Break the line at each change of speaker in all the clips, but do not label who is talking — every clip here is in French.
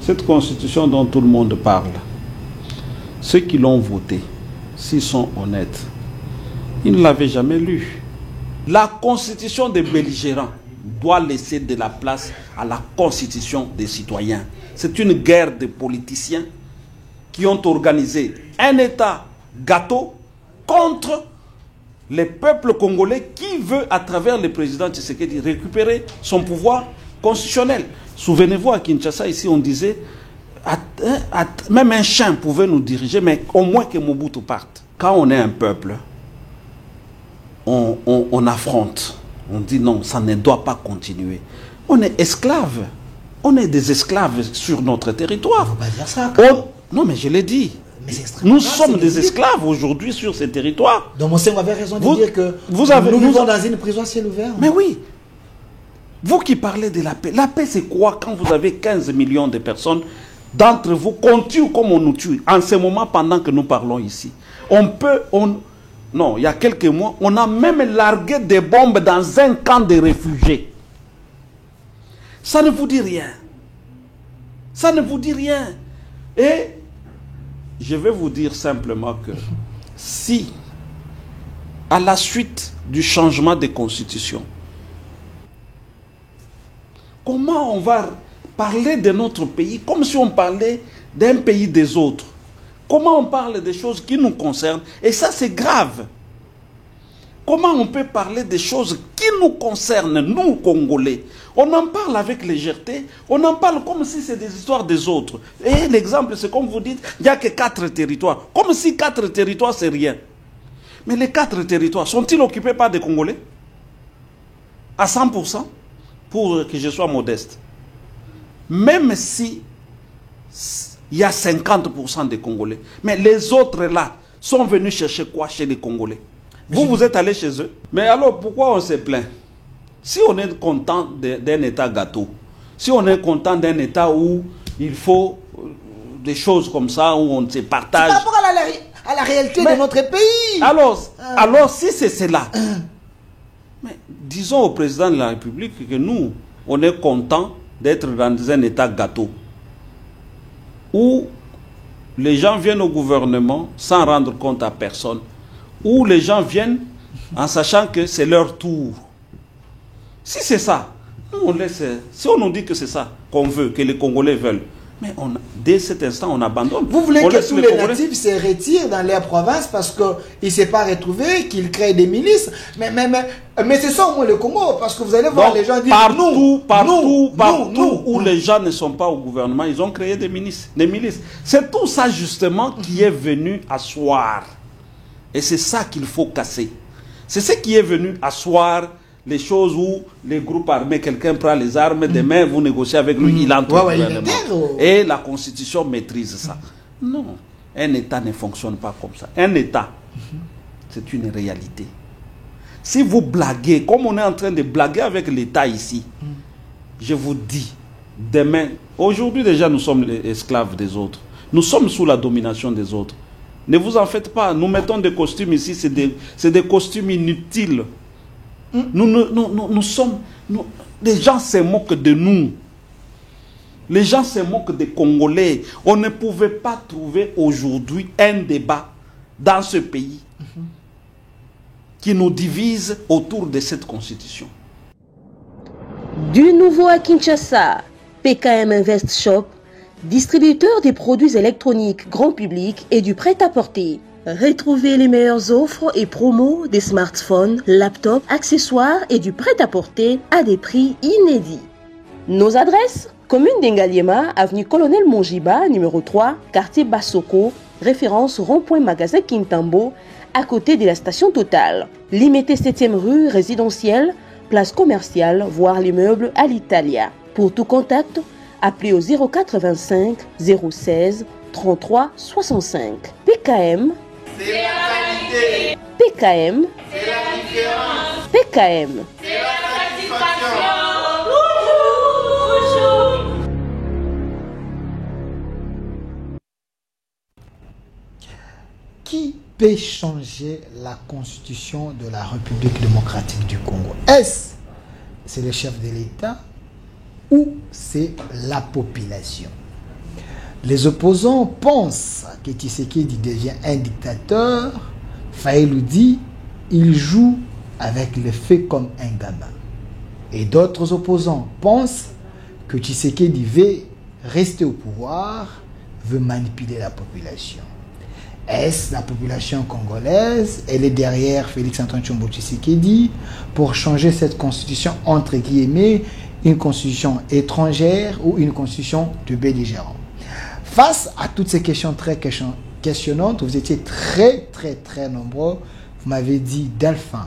Cette constitution dont tout le monde parle, ceux qui l'ont votée, s'ils sont honnêtes, ils ne l'avaient jamais lue. La constitution des belligérants doit laisser de la place à la constitution des citoyens. C'est une guerre de politiciens qui ont organisé un État gâteau contre les peuples congolais qui veut, à travers le président Tshisekedi, récupérer son pouvoir constitutionnel. Souvenez-vous, à Kinshasa, ici, on disait, même un chien pouvait nous diriger, mais au moins que Mobutu parte. Quand on est un peuple, on affronte. On dit non, ça ne doit pas continuer. On est esclaves. On est des esclaves sur notre territoire.
On va dire ça.
Non, mais je l'ai dit. Nous sommes des esclaves aujourd'hui sur ces territoires.
Donc, monsieur avait raison de dire que nous vivons dans une prison à ciel ouvert.
Mais oui. Vous qui parlez de la paix c'est quoi quand vous avez 15 millions de personnes, d'entre vous qu'on tue comme on nous tue, en ce moment pendant que nous parlons ici. Non, il y a quelques mois, on a même largué des bombes dans un camp de réfugiés. Ça ne vous dit rien. Ça ne vous dit rien. Et je vais vous dire simplement que si, à la suite du changement de constitution, comment on va parler de notre pays comme si on parlait d'un pays des autres? Comment on parle des choses qui nous concernent? Et ça, c'est grave. Comment on peut parler des choses qui nous concernent, nous, Congolais? On en parle avec légèreté, on en parle comme si c'est des histoires des autres. Et l'exemple, c'est comme vous dites, il n'y a que 4 territoires. Comme si 4 territoires, c'est rien. Mais les 4 territoires, sont-ils occupés par des Congolais? À 100%? Pour que je sois modeste. Même si il y a 50% des Congolais, mais les autres là sont venus chercher quoi chez les Congolais? Vous êtes allés chez eux. Mais alors pourquoi on se plaint? Si on est content d'un État gâteau, si on est content d'un État où il faut des choses comme ça, où on se partage...
Par rapport à la réalité de notre pays.
Alors si c'est cela... Mais disons au président de la République que nous, on est content d'être dans un État gâteau où les gens viennent au gouvernement sans rendre compte à personne, où les gens viennent en sachant que c'est leur tour. Si c'est ça, nous on laisse. Si on nous dit que c'est ça qu'on veut, que les Congolais veulent, mais dès cet instant, on abandonne.
Vous voulez que tous les natifs se retirent dans leur province parce qu'ils ne s'est pas retrouvés, qu'ils créent des milices. Mais c'est ça au moins le Congo, parce que vous allez voir les gens dire
partout où les gens ne sont pas au gouvernement, ils ont créé des milices. C'est tout ça justement qui est venu asseoir. Et c'est ça qu'il faut casser. C'est ce qui est venu asseoir les choses où les groupes armés, quelqu'un prend les armes, demain vous négociez avec lui, il entre au gouvernement. Et la Constitution maîtrise ça. Non, un État ne fonctionne pas comme ça. Un État, c'est une réalité. Si vous blaguez, comme on est en train de blaguer avec l'État ici, je vous dis, demain, aujourd'hui déjà nous sommes les esclaves des autres. Nous sommes sous la domination des autres. Ne vous en faites pas, nous mettons des costumes ici, c'est des costumes inutiles. Nous sommes... les gens se moquent de nous. Les gens se moquent des Congolais. On ne pouvait pas trouver aujourd'hui un débat dans ce pays qui nous divise autour de cette constitution.
Du nouveau à Kinshasa, PKM Invest Shop, distributeur des produits électroniques grand public et du prêt-à-porter. Retrouvez les meilleures offres et promos des smartphones, laptops, accessoires et du prêt-à-porter à des prix inédits. Nos adresses: commune d'Engaliema, avenue Colonel Mongiba, numéro 3, quartier Bassoko, référence rond-point magasin Kintambo, à côté de la station Total. Limité 7e rue résidentielle, place commerciale, voire l'immeuble à l'Italia. Pour tout contact, appelez au 085 016 33 65. PKM, c'est la qualité. PKM, c'est la différence. PKM, c'est la satisfaction.
Qui peut changer la constitution de la République démocratique du Congo? Est-ce c'est le chef de l'État ou c'est la population? Les opposants pensent que Tshisekedi devient un dictateur. Fayulu dit il joue avec le fait comme un gamin. Et d'autres opposants pensent que Tshisekedi veut rester au pouvoir, veut manipuler la population. Est-ce la population congolaise? Elle est derrière Félix-Antoine Tshombo Tshisekedi pour changer cette constitution entre guillemets, une constitution étrangère ou une constitution de belligérant. Face à toutes ces questions très questionnantes, vous étiez très nombreux. Vous m'avez dit Delphin,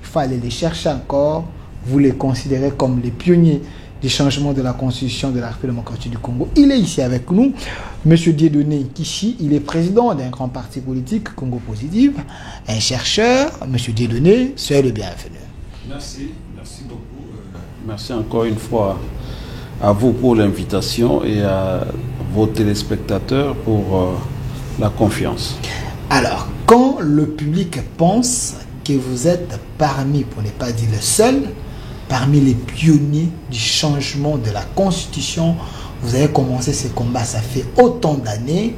il faut aller les chercher encore. Vous les considérez comme les pionniers du changement de la constitution de la République démocratique du Congo. Il est ici avec nous, M. Dieudonné Kishi, il est président d'un grand parti politique, Congo Positif, un chercheur. M. Dieudonné, soyez le bienvenu.
Merci beaucoup. Merci encore une fois à vous pour l'invitation et à vos téléspectateurs pour la confiance.
Alors, quand le public pense que vous êtes parmi, pour ne pas dire le seul, parmi les pionniers du changement de la Constitution, vous avez commencé ce combat, ça fait autant d'années.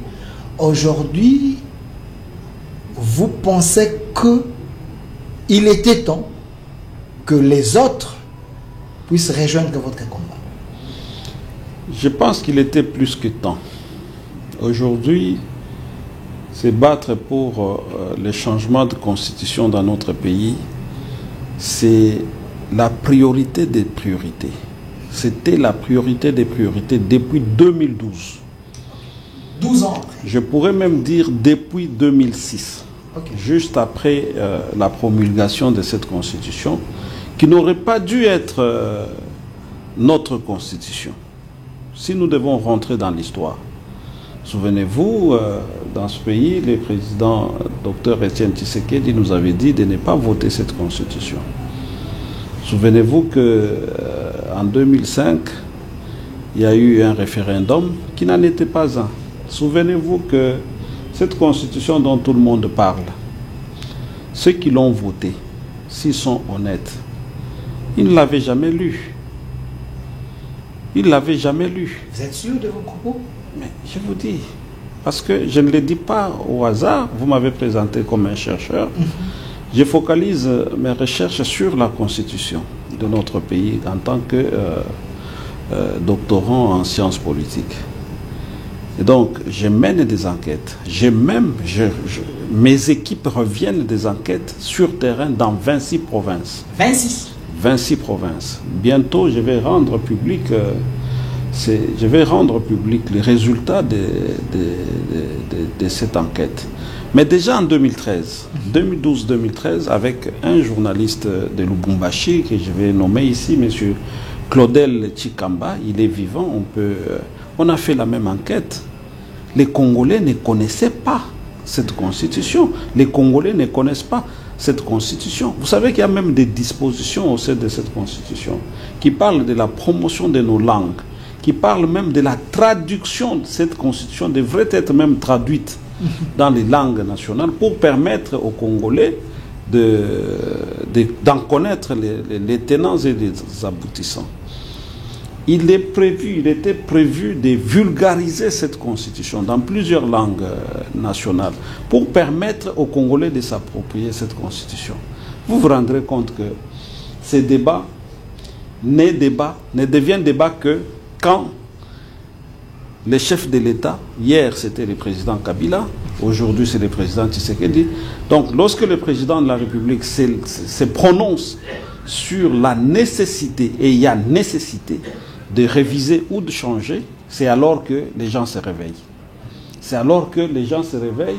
Aujourd'hui, vous pensez qu'il était temps que les autres puissent rejoindre votre combat?
Je pense qu'il était plus que temps. Aujourd'hui, se battre pour le changement de constitution dans notre pays, c'est la priorité des priorités. C'était la priorité des priorités depuis 2012.
12 ans après.
Je pourrais même dire depuis 2006. Okay. Juste après la promulgation de cette constitution, qui n'aurait pas dû être notre constitution. Si nous devons rentrer dans l'histoire. Souvenez-vous, dans ce pays, le président Dr Etienne Tshisekedi nous avait dit de ne pas voter cette constitution. Souvenez-vous qu'en 2005, il y a eu un référendum qui n'en était pas un. Souvenez-vous que cette constitution dont tout le monde parle, ceux qui l'ont votée, s'ils sont honnêtes, ils ne l'avaient jamais lu. Ils ne l'avaient jamais lu.
Vous êtes sûr de vos propos?
Mais je vous dis, parce que je ne le dis pas au hasard, vous m'avez présenté comme un chercheur. Je focalise mes recherches sur la constitution de notre pays en tant que doctorant en sciences politiques. Et donc, je mène des enquêtes. Mes équipes reviennent des enquêtes sur terrain dans 26 provinces. 26 provinces. Bientôt, je vais rendre public... les résultats de cette enquête. Mais déjà en 2013, 2012-2013, avec un journaliste de Lubumbashi, que je vais nommer ici, M. Claudel Chikamba, il est vivant, on a fait la même enquête. Les Congolais ne connaissaient pas cette constitution. Les Congolais ne connaissent pas cette constitution. Vous savez qu'il y a même des dispositions au sein de cette constitution qui parlent de la promotion de nos langues, qui parle même de la traduction de cette constitution, devrait être même traduite dans les langues nationales pour permettre aux Congolais d'en connaître les tenants et les aboutissants. Il était prévu de vulgariser cette constitution dans plusieurs langues nationales pour permettre aux Congolais de s'approprier cette constitution. Vous vous rendrez compte que ces débats ne deviennent débat que quand les chefs de l'État, hier c'était le président Kabila, aujourd'hui c'est le président Tshisekedi, donc lorsque le président de la République se prononce sur la nécessité, et il y a nécessité de réviser ou de changer, c'est alors que les gens se réveillent. C'est alors que les gens se réveillent,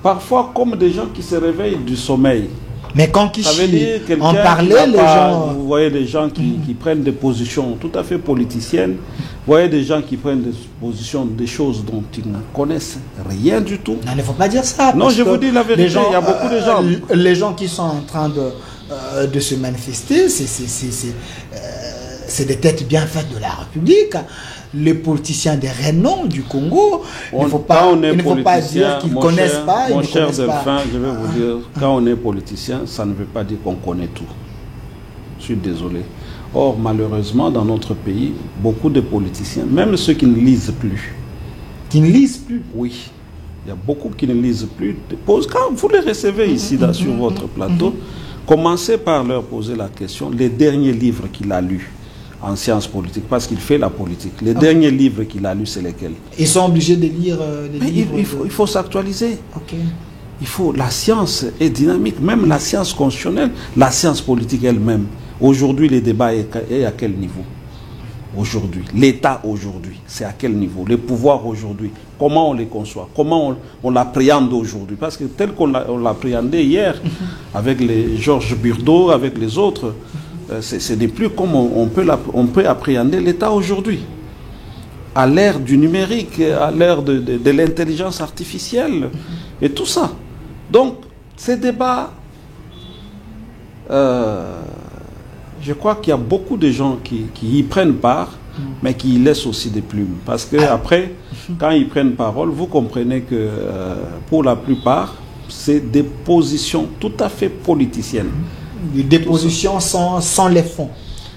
parfois comme des gens qui se réveillent du sommeil.
Mais quand on parlait, les gens...
Vous voyez des gens qui prennent des positions tout à fait politiciennes. Vous voyez des gens qui prennent des positions, des choses dont ils ne connaissent rien du tout.
Non, il ne faut pas dire ça.
Non, je vous dis la vérité, il y a beaucoup de gens...
Les gens qui sont en train de se manifester, c'est des têtes bien faites de la République. Les politiciens des renom du Congo, il ne faut pas dire qu'ils ne connaissent pas.
Mon cher Delphin, je vais vous dire, quand on est politicien, ça ne veut pas dire qu'on connaît tout. Je suis désolé. Or, malheureusement, dans notre pays, beaucoup de politiciens, même ceux qui ne lisent plus,
Qui ne lisent plus.
Oui. Il y a beaucoup qui ne lisent plus. Quand vous les recevez ici sur votre plateau, commencez par leur poser la question, les derniers livres qu'il a lus en sciences politiques, parce qu'il fait la politique. Les derniers livres qu'il a lus, c'est lesquels?
Ils sont obligés de lire des livres.
Il faut s'actualiser.
Ok.
La science est dynamique, même la science constitutionnelle, la science politique elle-même. Aujourd'hui, les débats est à quel niveau? Aujourd'hui, l'État aujourd'hui, c'est à quel niveau? Les pouvoirs aujourd'hui, comment on les conçoit? Comment on l'appréhende aujourd'hui? Parce que tel qu'on l'appréhendait hier, avec les Georges Burdeau, avec les autres, ce n'est plus comme on peut appréhender l'État aujourd'hui. À l'ère du numérique, à l'ère de l'intelligence artificielle, et tout ça. Donc, ces débats, je crois qu'il y a beaucoup de gens qui y prennent part, mais qui y laissent aussi des plumes. Parce que après, quand ils prennent parole, vous comprenez que pour la plupart, c'est des positions tout à fait politiciennes.
Des positions sans les fonds.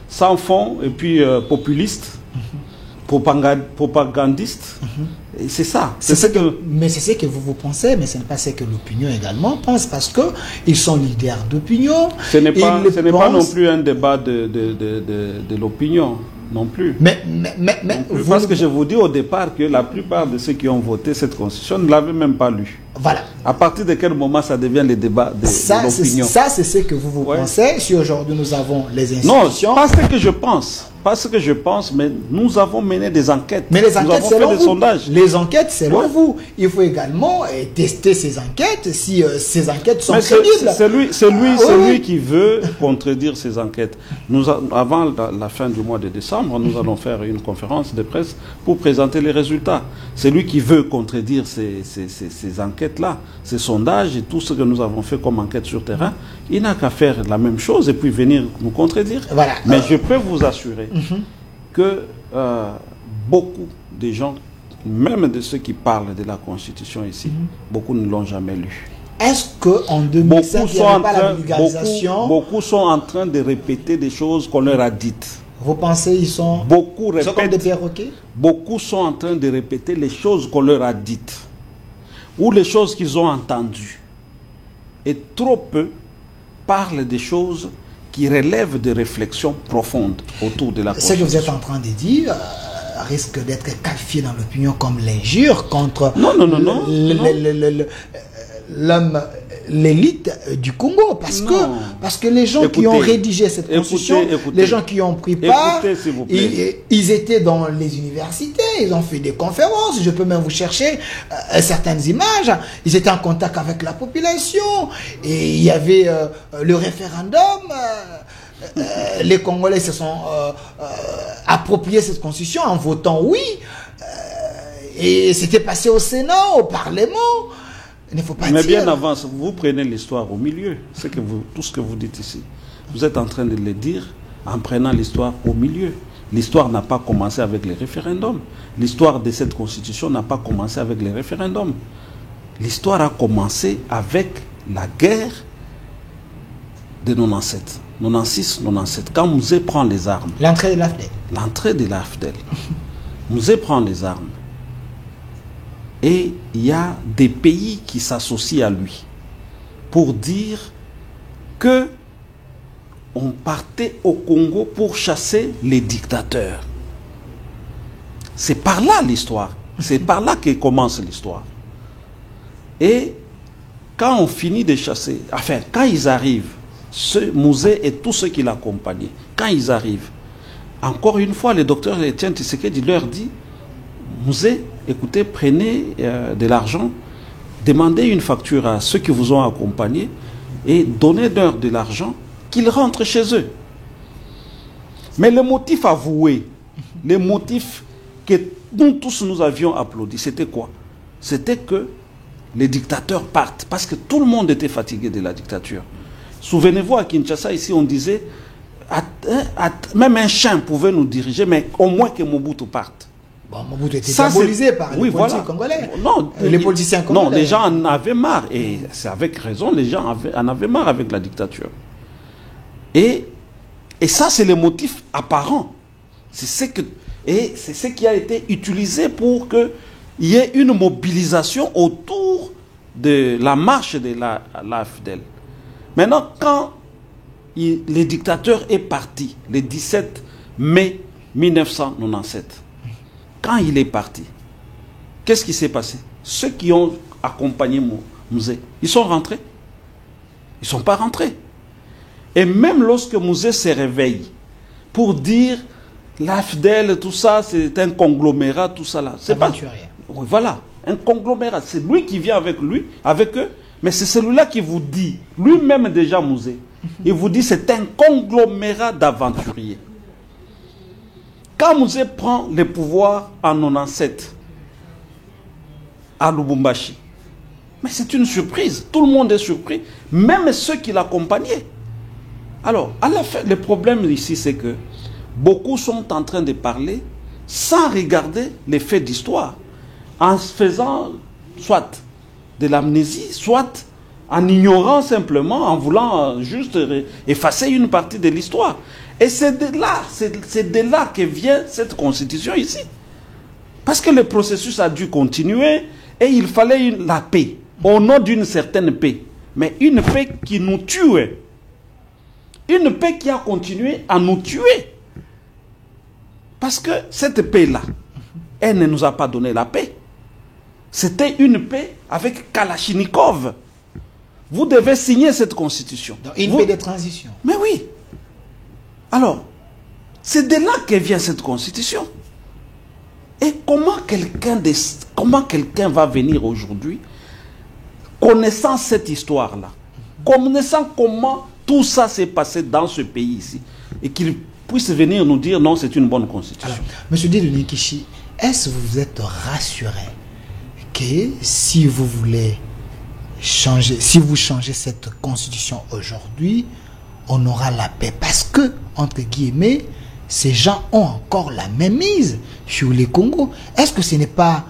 Sans fond, et puis populistes, propagandistes. Et c'est ça.
Mais c'est ce que vous pensez, mais ce n'est pas ce que l'opinion également pense, parce qu'ils sont leaders d'opinion.
Ce n'est pas non plus un débat de l'opinion. Non plus.
Mais
parce que je vous dis au départ que la plupart de ceux qui ont voté cette constitution ne l'avaient même pas lu.
Voilà.
À partir de quel moment ça devient le débat de l'opinion?
Ça, c'est ce que vous pensez. Si aujourd'hui nous avons les institutions...
Non, pas ce que je pense. Pas ce que je pense, mais nous avons mené des enquêtes.
Mais les enquêtes,
nous avons fait des sondages.
Les enquêtes, selon vous. Il faut également tester ces enquêtes, si ces enquêtes sont crédibles.
C'est lui qui veut contredire ces enquêtes. Avant la fin du mois de décembre, nous allons faire une conférence de presse pour présenter les résultats. C'est lui qui veut contredire ces enquêtes-là, ces sondages et tout ce que nous avons fait comme enquête sur terrain. Il n'a qu'à faire la même chose et puis venir nous contredire. Voilà. Mais je peux vous assurer que beaucoup de gens, même de ceux qui parlent de la Constitution ici, beaucoup ne l'ont jamais lu.
Est-ce qu'en 2005, il n'y avait pas la vulgarisation?
Beaucoup sont en train de répéter des choses qu'on leur a dites.
Vous pensez qu'ils sont...
Beaucoup répètent,
comme des perroquets?
Beaucoup sont en train de répéter les choses qu'on leur a dites ou les choses qu'ils ont entendues. Et trop peu parlent des choses qui relèvent de réflexions profondes autour de la Constitution.
Ce que vous êtes en train de dire risque d'être qualifié dans l'opinion comme l'injure contre l'homme, l'élite du Congo, parce que les gens qui ont rédigé cette constitution, les gens qui ont pris part, ils étaient dans les universités, ils ont fait des conférences, je peux même vous chercher certaines images, ils étaient en contact avec la population, et il y avait le référendum, les Congolais se sont appropriés cette constitution en votant oui, et c'était passé au Sénat, au Parlement. Il ne faut pas
Mais
dire...
bien avant, vous prenez l'histoire au milieu. Tout ce que vous dites ici. Vous êtes en train de le dire en prenant l'histoire au milieu. L'histoire n'a pas commencé avec les référendums. L'histoire de cette constitution n'a pas commencé avec les référendums. L'histoire a commencé avec la guerre de 97. 96, 97. Quand Mouzé prend les armes.
L'entrée de l'AFDEL.
L'entrée de l'AFDEL. Mouzé prend les armes. Et il y a des pays qui s'associent à lui pour dire que on partait au Congo pour chasser les dictateurs. C'est par là l'histoire. C'est par là que commence l'histoire. Et quand on finit de chasser, enfin, quand ils arrivent, Mouzé et tous ceux qui l'accompagnaient, quand ils arrivent, encore une fois, le docteur Etienne Tshisekedi leur dit, Mouzé, écoutez, prenez de l'argent, demandez une facture à ceux qui vous ont accompagnés et donnez-leur de l'argent qu'ils rentrent chez eux. Mais le motif avoué, le motif que nous tous nous avions applaudi, c'était quoi? C'était que les dictateurs partent parce que tout le monde était fatigué de la dictature. Souvenez-vous, à Kinshasa, ici, on disait même un chien pouvait nous diriger, mais au moins que Mobutu parte.
Bon, Mobutu était diabolisé par les politiciens congolais.
Non,
les politiciens congolais.
Non, les gens en avaient marre. Et c'est avec raison, les gens en avaient marre avec la dictature. Et ça, c'est le motif apparent. C'est ce qui a été utilisé pour que il y ait une mobilisation autour de la marche de la FDL. Maintenant, quand le dictateur est parti, le 17 mai 1997, quand il est parti, qu'est-ce qui s'est passé? Ceux qui ont accompagné Mouzé, ils sont rentrés? Ils ne sont pas rentrés. Et même lorsque Mouzé se réveille pour dire l'AFDEL, tout ça, c'est un conglomérat, tout ça là. C'est pas. Oui, voilà, un conglomérat. C'est lui qui vient avec eux, mais c'est celui-là qui vous dit, lui-même déjà Mouzé, il vous dit c'est un conglomérat d'aventuriers. Quand Mouzé prend le pouvoir en 97 à Lubumbashi, mais c'est une surprise. Tout le monde est surpris, même ceux qui l'accompagnaient. Alors, à la fin, le problème ici, c'est que beaucoup sont en train de parler sans regarder les faits d'histoire, en faisant soit de l'amnésie, soit en ignorant simplement, en voulant juste effacer une partie de l'histoire. Et c'est de là que vient cette constitution ici. Parce que le processus a dû continuer et il fallait la paix, au nom d'une certaine paix. Mais une paix qui nous tuait. Une paix qui a continué à nous tuer. Parce que cette paix-là, elle ne nous a pas donné la paix. C'était une paix avec Kalachnikov. Vous devez signer cette constitution.
Donc, une paix de transition.
Mais oui. Alors, c'est de là que vient cette constitution. Et comment quelqu'un va venir aujourd'hui, connaissant cette histoire-là, connaissant comment tout ça s'est passé dans ce pays ici, et qu'il puisse venir nous dire non, c'est une bonne constitution.
Alors, M. Dieudonné Kishi, est-ce que vous êtes rassuré que si vous voulez changer, si vous changez cette constitution aujourd'hui, on aura la paix? Parce que, entre guillemets, ces gens ont encore la même mise sur les Congos. Est-ce que ce n'est pas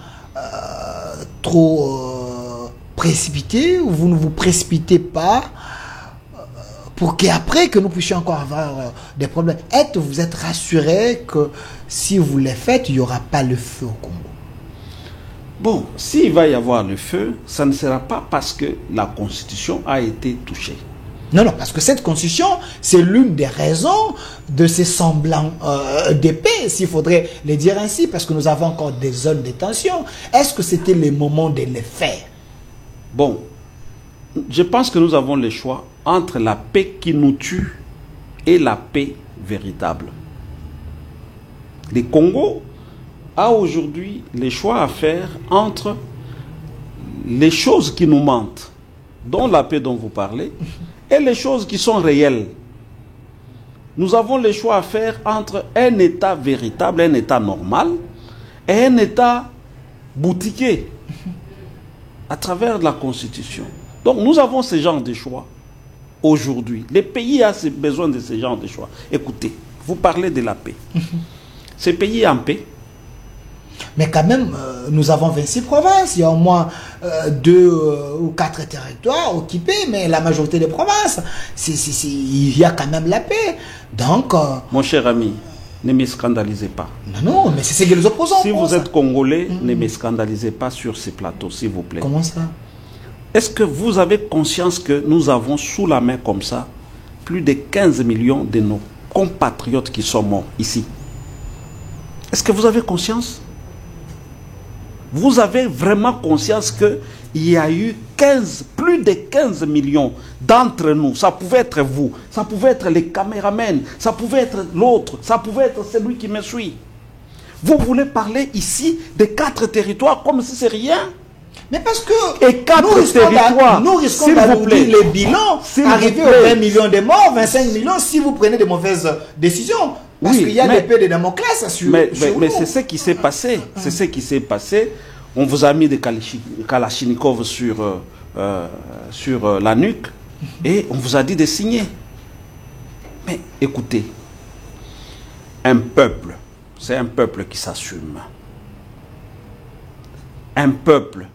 trop précipité, ou vous ne vous précipitez pas pour qu'après que nous puissions encore avoir des problèmes? Vous êtes rassuré que si vous les faites, il n'y aura pas le feu au Congo?
Bon, s'il va y avoir le feu, ça ne sera pas parce que la Constitution a été touchée.
Non, non, parce que cette constitution, c'est l'une des raisons de ces semblants d'épée, s'il faudrait les dire ainsi, parce que nous avons encore des zones de tension. Est-ce que c'était le moment de les faire?
Bon, je pense que nous avons le choix entre la paix qui nous tue et la paix véritable. Le Congo a aujourd'hui le choix à faire entre les choses qui nous mentent, dont la paix dont vous parlez, et les choses qui sont réelles. Nous avons le choix à faire entre un État véritable, un État normal, et un État boutiqué à travers la Constitution. Donc nous avons ce genre de choix aujourd'hui. Les pays ont besoin de ce genre de choix. Écoutez, vous parlez de la paix. Ce pays est en paix.
Mais quand même, nous avons 26 provinces. Il y a au moins 2 ou 4 territoires occupés, mais la majorité des provinces, il y a quand même la paix. Donc,
mon cher ami, ne me scandalisez pas.
Non, non, mais c'est ce que les opposants
Si vous êtes Congolais, ne me scandalisez pas sur ces plateaux, s'il vous plaît.
Comment ça?
Est-ce que vous avez conscience que nous avons sous la main comme ça plus de 15 millions de nos compatriotes qui sont morts ici? Est-ce que vous avez conscience? Vous avez vraiment conscience qu'il y a eu plus de 15 millions d'entre nous. Ça pouvait être vous, ça pouvait être les caméramans, ça pouvait être l'autre, ça pouvait être celui qui me suit. Vous voulez parler ici de 4 territoires comme si c'est rien?
Mais parce que
et 4 territoires,
nous risquons d'alourdir les bilans, arriver aux 20 millions de morts, 25 millions, si vous prenez de mauvaises décisions. Parce qu'il y a des paix de Damoclès sur
mais c'est ce qui s'est passé. C'est ce qui s'est passé. On vous a mis des Kalachnikov sur la nuque et on vous a dit de signer. Mais écoutez, un peuple, c'est un peuple qui s'assume. Un peuple,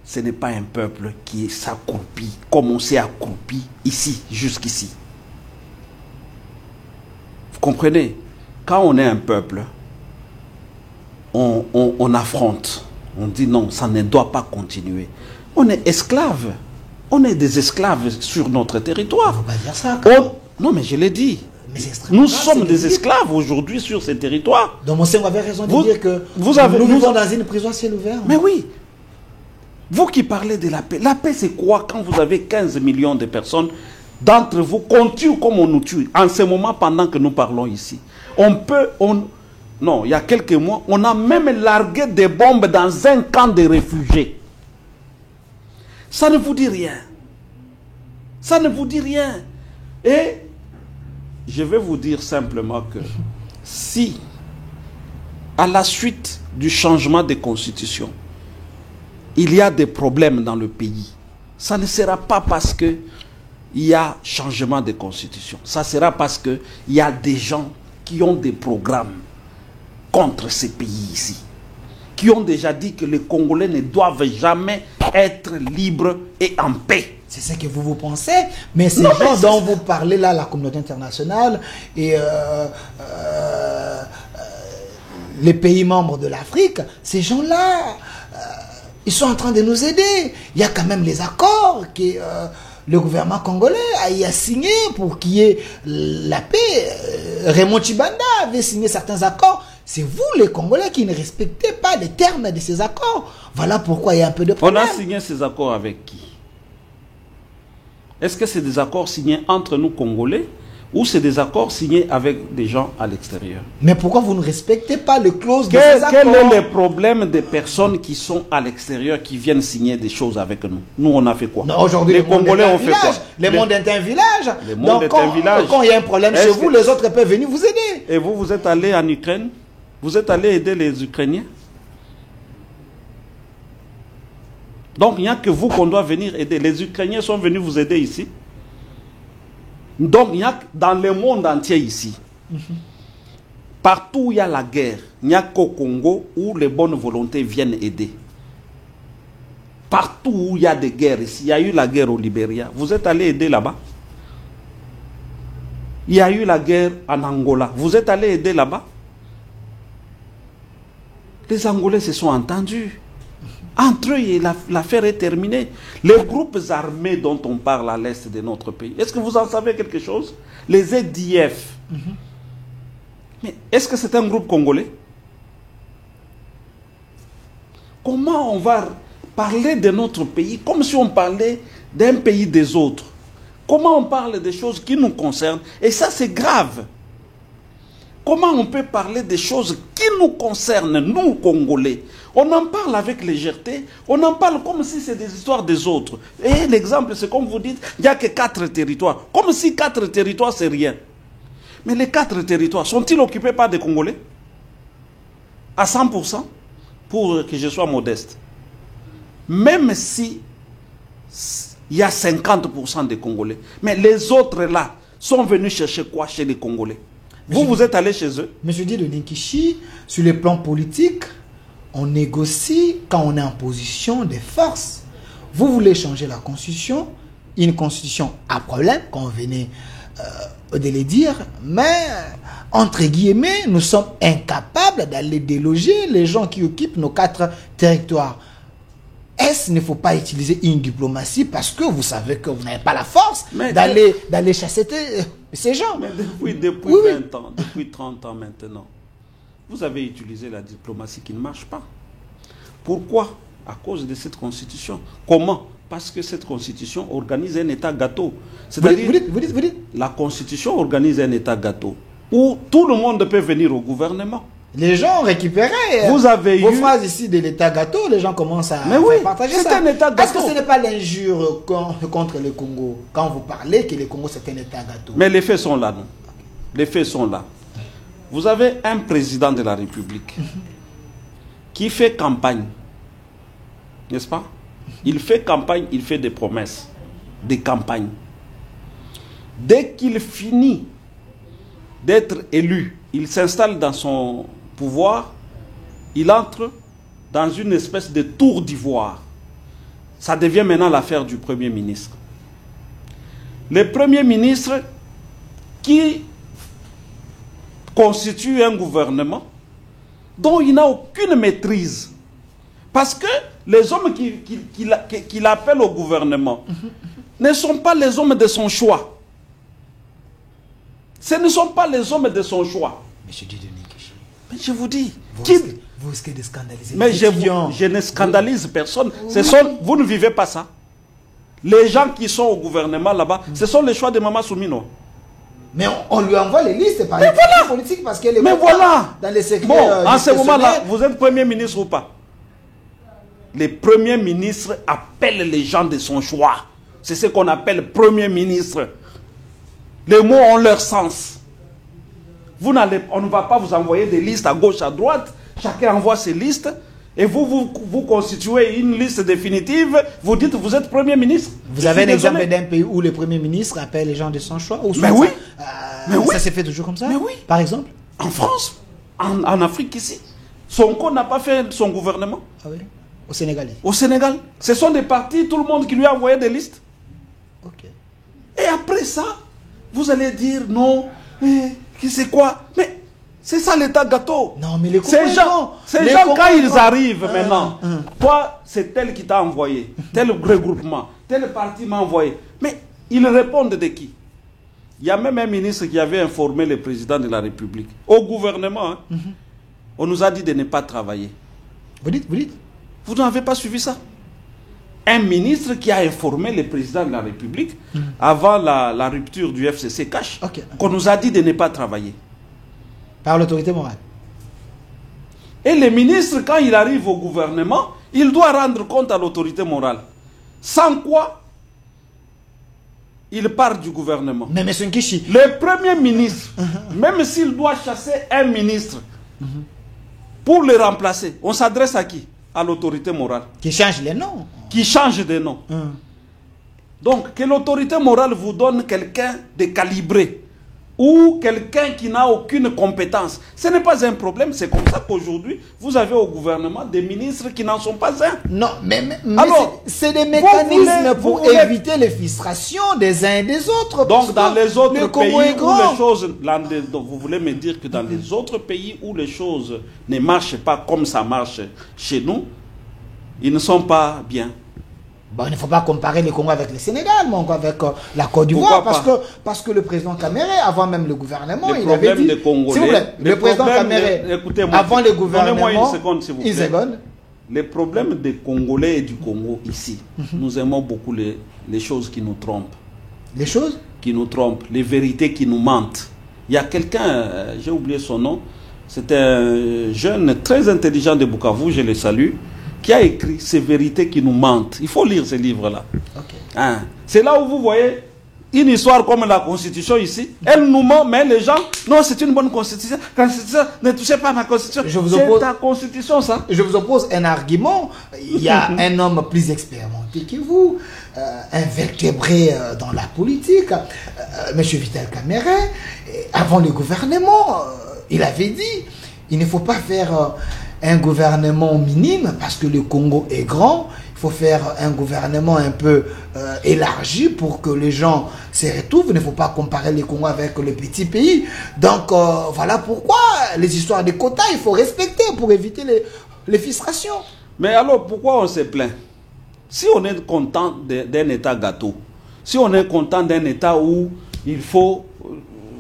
ce n'est pas un peuple qui s'accroupit comme on s'est accroupi ici, jusqu'ici. Vous comprenez? Quand on est un peuple, on affronte, On dit non, ça ne doit pas continuer. On est esclaves. On est des esclaves sur notre territoire.
On va dire ça.
Non, mais je l'ai dit.
Nous
Nous sommes des esclaves aujourd'hui sur ces territoires.
Donc, monsieur, vous avez raison de dire que nous vivons dans une prison à ciel ouvert.
Mais oui. Vous qui parlez de la paix c'est quoi quand vous avez 15 millions de personnes, d'entre vous qu'on tue comme on nous tue, en ce moment pendant que nous parlons ici. Non, il y a quelques mois, on a même largué des bombes dans un camp de réfugiés. Ça ne vous dit rien. Ça ne vous dit rien. Et je vais vous dire simplement que si, à la suite du changement de constitution, il y a des problèmes dans le pays, ça ne sera pas parce que il y a changement de constitution. Ça sera parce qu'il y a des gens qui ont des programmes contre ces pays ici, qui ont déjà dit que les Congolais ne doivent jamais être libres et en paix.
C'est ce que vous pensez, mais ces gens dont vous parlez là, la communauté internationale et les pays membres de l'Afrique, ces gens-là, ils sont en train de nous aider. Il y a quand même les accords que le gouvernement congolais a signé pour qu'il y ait la paix. Raymond Tchibanda avait signé certains accords. C'est vous, les Congolais, qui ne respectez pas les termes de ces accords. Voilà pourquoi il y a un peu de problème.
On a signé ces accords avec qui? Est-ce que c'est des accords signés entre nous, Congolais, ou c'est des accords signés avec des gens à l'extérieur?
Mais pourquoi vous ne respectez pas les clauses de ces accords?
Quel est le problème des personnes qui sont à l'extérieur, qui viennent signer des choses avec nous? Nous, on a fait quoi?
Aujourd'hui,
les Congolais ont fait quoi?
Le monde est un village.
Le monde est un village.
Quand il y a un problème chez vous, les autres peuvent venir vous aider.
Et vous êtes allé en Ukraine? Vous êtes allé aider les Ukrainiens? Donc, il n'y a que vous qu'on doit venir aider. Les Ukrainiens sont venus vous aider ici. Donc, il y a dans le monde entier ici. Partout où il y a la guerre, il n'y a qu'au Congo où les bonnes volontés viennent aider. Partout où il y a des guerres ici, il y a eu la guerre au Libéria. Vous êtes allé aider là-bas? Il y a eu la guerre en Angola. Vous êtes allé aider là-bas? Les Angolais se sont entendus. Entre eux, l'affaire est terminée. Les groupes armés dont on parle à l'est de notre pays, est-ce que vous en savez quelque chose? Les EDF. Mais est-ce que c'est un groupe congolais? Comment on va parler de notre pays comme si on parlait d'un pays des autres? Comment on parle des choses qui nous concernent? Et ça, c'est grave. Comment on peut parler des choses qui nous concernent, nous, Congolais? On en parle avec légèreté, on en parle comme si c'est des histoires des autres. Et l'exemple, c'est comme vous dites, il n'y a que 4 territoires. Comme si 4 territoires, c'est rien. Mais les 4 territoires, sont-ils occupés par des Congolais? À 100%? Pour que je sois modeste. Même si il y a 50% des Congolais. Mais les autres là, sont venus chercher quoi chez les Congolais? Vous êtes allé chez eux?
Monsieur dit de Ninkichi, sur le plan politique, on négocie quand on est en position de force. Vous voulez changer la constitution, une constitution à problème, comme on venait de le dire, mais entre guillemets, nous sommes incapables d'aller déloger les gens qui occupent nos 4 territoires. Est-ce qu'il ne faut pas utiliser une diplomatie parce que vous savez que vous n'avez pas la force d'aller chasser ces gens?
Mais depuis 20 ans, depuis 30 ans maintenant, vous avez utilisé la diplomatie qui ne marche pas. Pourquoi? À cause de cette constitution. Comment? Parce que cette constitution organise un état gâteau. C'est-à-dire,
vous dites.
La constitution organise un état gâteau où tout le monde peut venir au gouvernement.
Les gens récupéraient
vos
phrases ici de l'état gâteau, les gens commencent à partager ça.
C'est un état gâteau.
Est-ce que ce n'est pas l'injure contre le Congo quand vous parlez que le Congo c'est un état gâteau?
Mais les faits sont là, non? Les faits sont là. Vous avez un président de la République qui fait campagne, n'est-ce pas? Il fait campagne, il fait des promesses, des campagnes. Dès qu'il finit d'être élu, il s'installe dans son pouvoir, il entre dans une espèce de tour d'ivoire. Ça devient maintenant l'affaire du Premier ministre. Le Premier ministre qui constitue un gouvernement dont il n'a aucune maîtrise. Parce que les hommes qu'il appelle au gouvernement ne sont pas les hommes de son choix. Ce ne sont pas les hommes de son choix.
Monsieur Dieudonné Keshi,
Mais je vous dis,
vous risquez de scandaliser
mais
les étudiants.
je ne scandalise personne.
Oui.
Vous ne vivez pas ça. Les gens qui sont au gouvernement là-bas, ce sont les choix de Maman Soumino.
Mais on lui envoie les listes par les politiques parce qu'elle est dans les secrets.
Bon, en ce moment-là, vous êtes Premier ministre ou pas? Le Premier ministre appelle les gens de son choix. C'est ce qu'on appelle Premier ministre. Les mots ont leur sens. On ne va pas vous envoyer des listes à gauche, à droite. Chacun envoie ses listes. Et vous constituez une liste définitive. Vous dites que vous êtes Premier ministre.
Vous avez un exemple d'un pays où le Premier ministre appelle les gens de son choix?
Mais oui.
Ça s'est fait toujours comme ça?
Mais oui.
Par exemple?
En France, en Afrique ici. Sonko n'a pas fait son gouvernement.
Ah oui. Au Sénégal?
Au Sénégal. Ce sont des partis, tout le monde qui lui a envoyé des listes.
Ok.
Et après ça, vous allez dire non, c'est quoi? Mais c'est ça l'état gâteau.
Non, mais
ces gens, quand ils arrivent maintenant, toi, c'est tel qui t'a envoyé, tel regroupement, tel parti m'a envoyé. Mais ils répondent de qui? Il y a même un ministre qui avait informé le président de la République. Au gouvernement, on nous a dit de ne pas travailler.
Vous dites?
Vous n'avez pas suivi ça? Un ministre qui a informé le président de la République avant la rupture du FCC Cash, qu'on nous a dit de ne pas travailler.
Par l'autorité morale.
Et le ministre, quand il arrive au gouvernement, il doit rendre compte à l'autorité morale. Sans quoi, il part du gouvernement.
Mais M. Nkishi,
le Premier ministre, même s'il doit chasser un ministre pour le remplacer, on s'adresse à qui? À l'autorité morale.
Qui change les noms.
Qui change de nom. Donc, que l'autorité morale vous donne quelqu'un de calibré ou quelqu'un qui n'a aucune compétence. Ce n'est pas un problème. C'est comme ça qu'aujourd'hui, vous avez au gouvernement des ministres qui n'en sont pas un.
Non, mais c'est des mécanismes pour éviter les frustrations des uns et des autres.
Donc, dans les autres pays où les choses... vous voulez me dire que dans les autres pays où les choses ne marchent pas comme ça marche chez nous, ils ne sont pas bien.
Bon, il ne faut pas comparer le Congo avec le Sénégal, mais encore avec la Côte d'Ivoire, parce que le président Kamere, avant même le gouvernement, il avait dit... S'il vous plaît, le président Kamere, avant le gouvernement...
Donnez-moi une seconde, s'il vous plaît.
Une seconde.
Les problèmes des Congolais et du Congo ici, nous aimons beaucoup les choses qui nous trompent.
Les choses
qui nous trompent, les vérités qui nous mentent. Il y a quelqu'un, j'ai oublié son nom, c'est un jeune très intelligent de Bukavu, je le salue, qui a écrit ces vérités qui nous mentent. Il faut lire ce livre-là. Hein? C'est là où vous voyez une histoire comme la Constitution ici. Elle nous ment, mais les gens, non, c'est une bonne Constitution. Constitution, ne touchez pas à ma Constitution. C'est ta Constitution, ça.
Je vous oppose un argument. Il y a un homme plus expérimenté que vous, invertébré dans la politique, M. Vital Kamere. Avant le gouvernement, il avait dit, il ne faut pas faire... un gouvernement minime, parce que le Congo est grand, il faut faire un gouvernement un peu élargi pour que les gens se retrouvent. Il ne faut pas comparer le Congo avec le petit pays. Donc voilà pourquoi les histoires de quotas, il faut respecter pour éviter les frustrations.
Mais alors pourquoi on se plaint? Si on est content d'un État gâteau, si on est content d'un État où il faut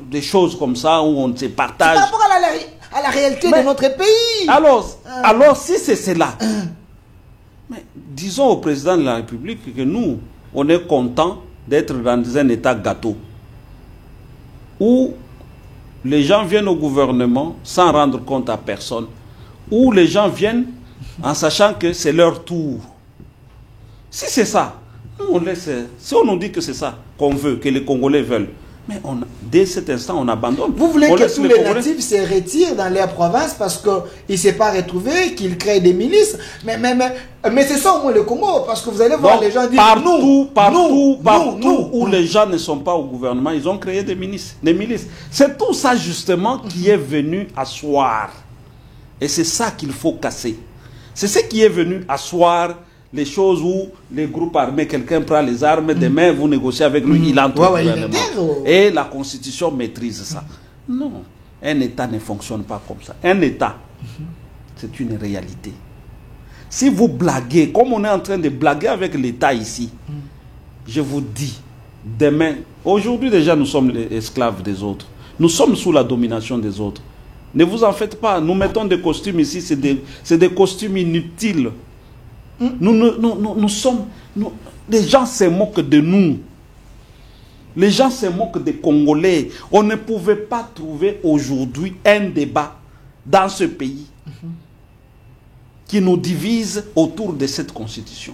des choses comme ça, où on se partage...
Par rapport à la réalité de notre pays.
Alors si c'est cela, mais disons au président de la République que nous, on est content d'être dans un État gâteau, où les gens viennent au gouvernement sans rendre compte à personne, où les gens viennent en sachant que c'est leur tour. Si c'est ça, nous on laisse. Si on nous dit que c'est ça qu'on veut, que les Congolais veulent, mais dès cet instant, on abandonne.
Vous voulez que tous les natifs se retirent dans leur province parce qu'ils ne s'est pas retrouvés, qu'ils créent des milices. Mais c'est ça au moins le Congo, parce que vous allez voir les gens dire
partout où les gens ne sont pas au gouvernement, ils ont créé des milices. C'est tout ça justement qui est venu asseoir. Et c'est ça qu'il faut casser. C'est ce qui est venu asseoir les choses où les groupes armés, quelqu'un prend les armes, demain vous négociez avec lui, il entre au gouvernement. Et la Constitution maîtrise ça. Non, un État ne fonctionne pas comme ça. Un État, c'est une réalité. Si vous blaguez, comme on est en train de blaguer avec l'État ici, je vous dis, demain, aujourd'hui déjà nous sommes les esclaves des autres. Nous sommes sous la domination des autres. Ne vous en faites pas. Nous mettons des costumes ici, c'est des costumes inutiles. Les gens se moquent de nous. Les gens se moquent des Congolais. On ne pouvait pas trouver aujourd'hui un débat dans ce pays qui nous divise autour de cette constitution.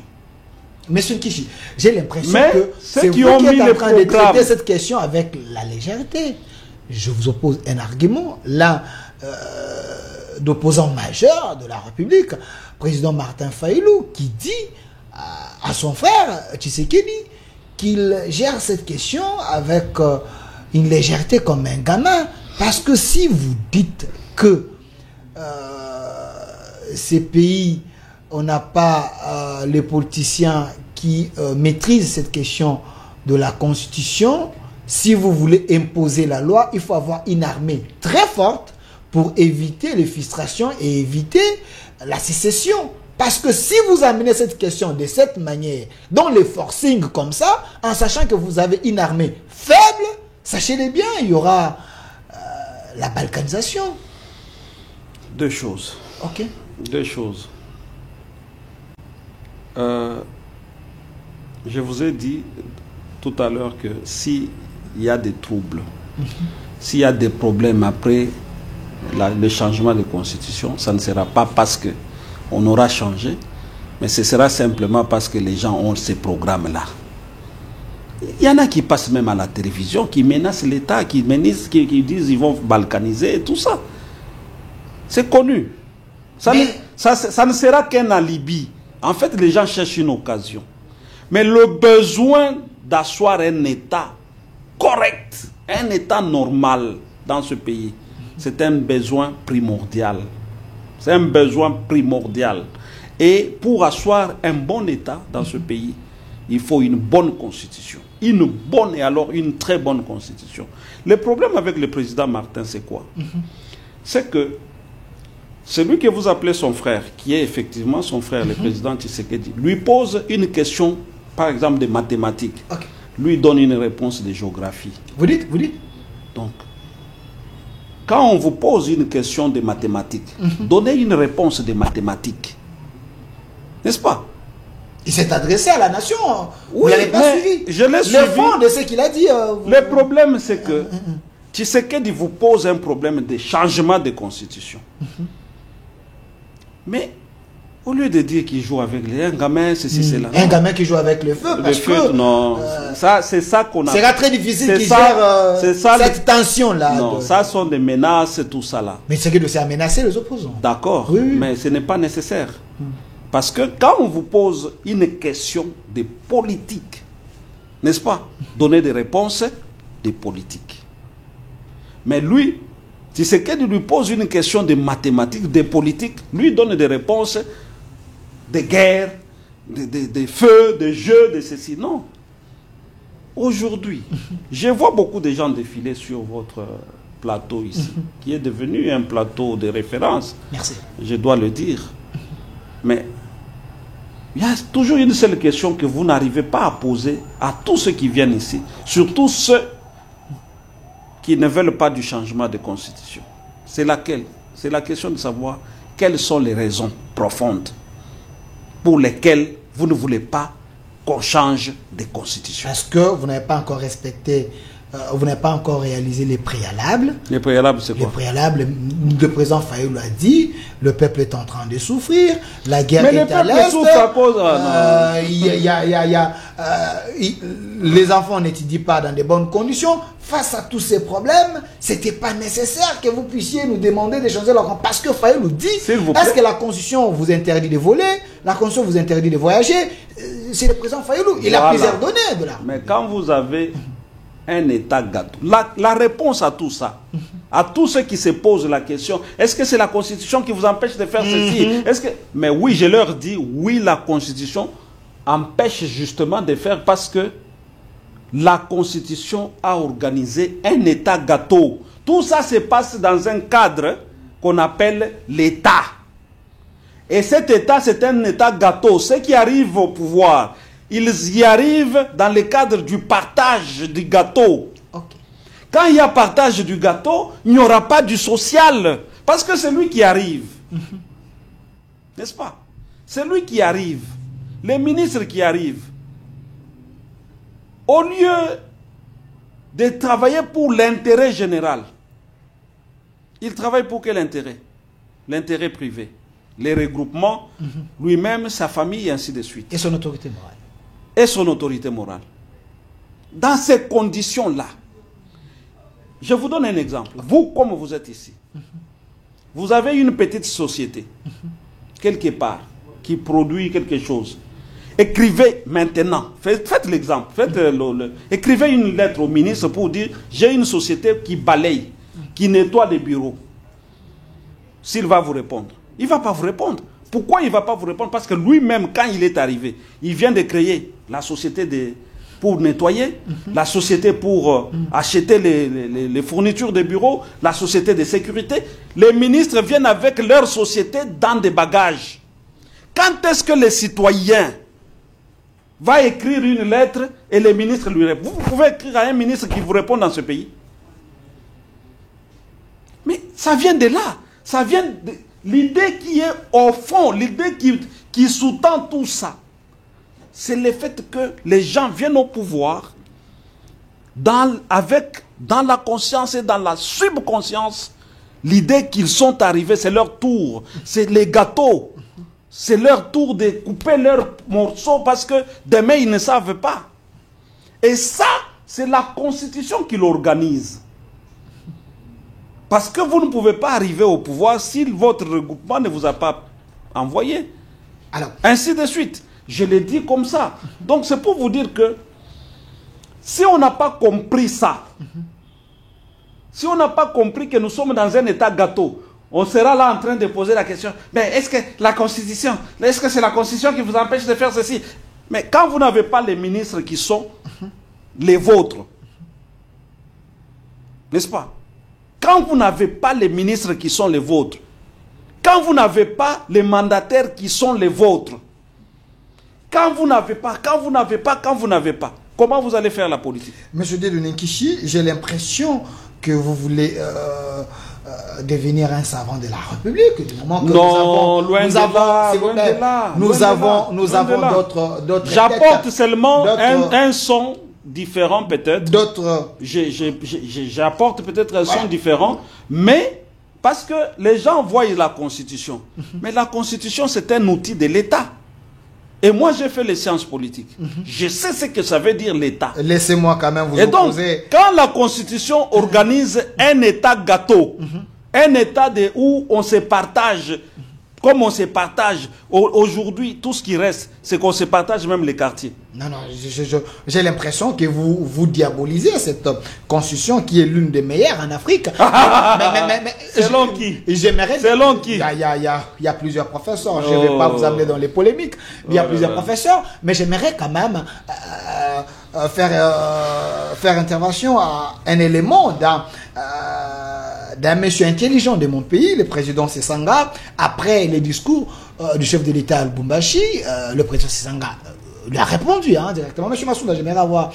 Monsieur Nkichi, j'ai l'impression que
c'est
vous
qui ont mis
êtes en train de
programmes.
traiter cette question avec la légèreté. Je vous oppose un argument, l'un d'opposant majeur de la République, président Martin Fayulu, qui dit à son frère Tshisekedi qu'il gère cette question avec une légèreté comme un gamin. Parce que si vous dites que ces pays, on n'a pas les politiciens qui maîtrisent cette question de la Constitution, si vous voulez imposer la loi, il faut avoir une armée très forte pour éviter les frustrations et éviter la sécession. Parce que si vous amenez cette question de cette manière, dans les forcings comme ça, en sachant que vous avez une armée faible, sachez-le bien, il y aura la balkanisation.
Deux choses.
Ok.
Deux choses. Je vous ai dit tout à l'heure que s'il y a des troubles, s'il y a des problèmes après le changement de constitution, ça ne sera pas parce qu'on aura changé, mais ce sera simplement parce que les gens ont ces programmes-là. Il y en a qui passent même à la télévision, qui menacent l'État, qui disent qu'ils vont balkaniser et tout ça. C'est connu. Ça ne sera qu'un alibi. En fait, les gens cherchent une occasion. Mais le besoin d'asseoir un État correct, un État normal dans ce pays, c'est un besoin primordial. C'est un besoin primordial. Et pour asseoir un bon État dans ce pays, il faut une bonne constitution. Une bonne et alors une très bonne constitution. Le problème avec le président Martin, c'est quoi? C'est que celui que vous appelez son frère, qui est effectivement son frère, le président Tshisekedi, lui pose une question, par exemple, de mathématiques.
Okay.
Lui donne une réponse de géographie.
Vous dites?
Donc, quand on vous pose une question de mathématiques, donnez une réponse de mathématiques. N'est-ce pas?
Il s'est adressé à la nation.
Oui,
vous n'avez pas suivi.
Je l'ai suivi.
Le fond de ce qu'il a dit.
Le problème, c'est que Tshisekedi vous pose un problème de changement de constitution. Mais au lieu de dire qu'il joue avec un gamin, ceci, cela.
Un gamin qui joue avec le feu.
Le feu, non. C'est ça qu'on a.
C'est très difficile qu'il gère cette tension-là.
Non, ça sont des menaces, tout ça là.
Mais c'est que de menacer les opposants.
D'accord,
oui.
Mais ce n'est pas nécessaire. Parce que quand on vous pose une question de politique, n'est-ce pas? Donner des réponses de politique. Mais lui, si c'est qu'il lui pose une question de mathématiques, de politique, lui donne des réponses de guerre, de feu, de jeu, de ceci. Non. Aujourd'hui, je vois beaucoup de gens défiler sur votre plateau ici, qui est devenu un plateau de référence.
Merci.
Je dois le dire. Mais il y a toujours une seule question que vous n'arrivez pas à poser à tous ceux qui viennent ici, surtout ceux qui ne veulent pas du changement de constitution. C'est laquelle? C'est la question de savoir quelles sont les raisons profondes pour lesquelles vous ne voulez pas qu'on change de constitution.
Parce que vous n'avez pas encore respecté, vous n'avez pas encore réalisé les préalables.
Les préalables, c'est quoi?
Les préalables, le président Fayulu a dit, le peuple est en train de souffrir, la guerre est à l'est. Les enfants n'étudient pas dans de bonnes conditions. Face à tous ces problèmes, c'était pas nécessaire que vous puissiez nous demander de changer la constitution. Parce que Fayulu dit, est-ce que la constitution vous interdit de voler? La constitution vous interdit de voyager? C'est le président Fayulu. Il a plusieurs données de là.
Mais quand vous avez un État gâteau, la réponse à tout ça, à tous ceux qui se posent la question, est-ce que c'est la Constitution qui vous empêche de faire ceci? Mais oui, je leur dis, oui, la Constitution empêche justement de faire parce que la Constitution a organisé un État gâteau. Tout ça se passe dans un cadre qu'on appelle l'État. Et cet État, c'est un État gâteau. Ceux qui arrivent au pouvoir, ils y arrivent dans le cadre du partage du gâteau.
Ok.
Quand il y a partage du gâteau, il n'y aura pas du social. Parce que c'est lui qui arrive. N'est-ce pas? C'est lui qui arrive. Les ministres qui arrivent. Au lieu de travailler pour l'intérêt général, ils travaillent pour quel intérêt? L'intérêt privé. Les regroupements, lui-même, sa famille, et ainsi de suite.
Et son autorité morale.
Et son autorité morale. Dans ces conditions-là, je vous donne un exemple. Vous, comme vous êtes ici, vous avez une petite société, quelque part, qui produit quelque chose. Écrivez maintenant, faites l'exemple, écrivez une lettre au ministre pour dire, j'ai une société qui balaye, qui nettoie les bureaux. S'il va vous répondre. Il ne va pas vous répondre. Pourquoi il ne va pas vous répondre? Parce que lui-même, quand il est arrivé, il vient de créer la société pour nettoyer, la société pour acheter les fournitures de bureaux, la société de sécurité. Les ministres viennent avec leur société dans des bagages. Quand est-ce que les citoyens va écrire une lettre et les ministres lui répondent? Vous pouvez écrire à un ministre qui vous répond dans ce pays. Mais ça vient de là. Ça vient de l'idée qui est au fond, l'idée qui sous-tend tout ça. C'est le fait que les gens viennent au pouvoir dans la conscience et dans la subconscience, l'idée qu'ils sont arrivés, c'est leur tour, c'est les gâteaux. C'est leur tour de couper leurs morceaux parce que demain, ils ne savent pas. Et ça, c'est la Constitution qui l'organise. Parce que vous ne pouvez pas arriver au pouvoir si votre regroupement ne vous a pas envoyé.
Alors,
ainsi de suite. Je l'ai dit comme ça. Donc c'est pour vous dire que si on n'a pas compris ça, si on n'a pas compris que nous sommes dans un état gâteau, on sera là en train de poser la question, mais est-ce que la Constitution, est-ce que c'est la Constitution qui vous empêche de faire ceci? Mais quand vous n'avez pas les ministres qui sont les vôtres, n'est-ce pas? Quand vous n'avez pas les ministres qui sont les vôtres, quand vous n'avez pas les mandataires qui sont les vôtres, quand vous n'avez pas, comment vous allez faire la politique?
Monsieur Dedo-Nenkichi, j'ai l'impression que vous voulez devenir un savant de la République. Du moment que nous avons d'autres.
J'apporte seulement un son différent peut-être.
D'autres.
J'apporte peut-être un son différent, mais parce que les gens voient la Constitution. Mais la Constitution, c'est un outil de l'État. Et moi, j'ai fait les sciences politiques. Je sais ce que ça veut dire l'État.
Laissez-moi quand même vous
opposer. Et donc, quand la Constitution organise un État gâteau, un État où on se partage, comme on se partage aujourd'hui, tout ce qui reste, c'est qu'on se partage même les quartiers.
Non, j'ai l'impression que vous diabolisez cette constitution qui est l'une des meilleures en Afrique.
Selon qui?
Selon qui? Il y a plusieurs professeurs. Je ne vais pas vous amener dans les polémiques. Il y a plusieurs professeurs. Mais j'aimerais quand même faire intervention à un élément d'un monsieur intelligent de mon pays, le président Sesanga. Après les discours du chef de l'État Lubumbashi, le président Sesanga lui a répondu directement. Monsieur Massouda, j'aimerais avoir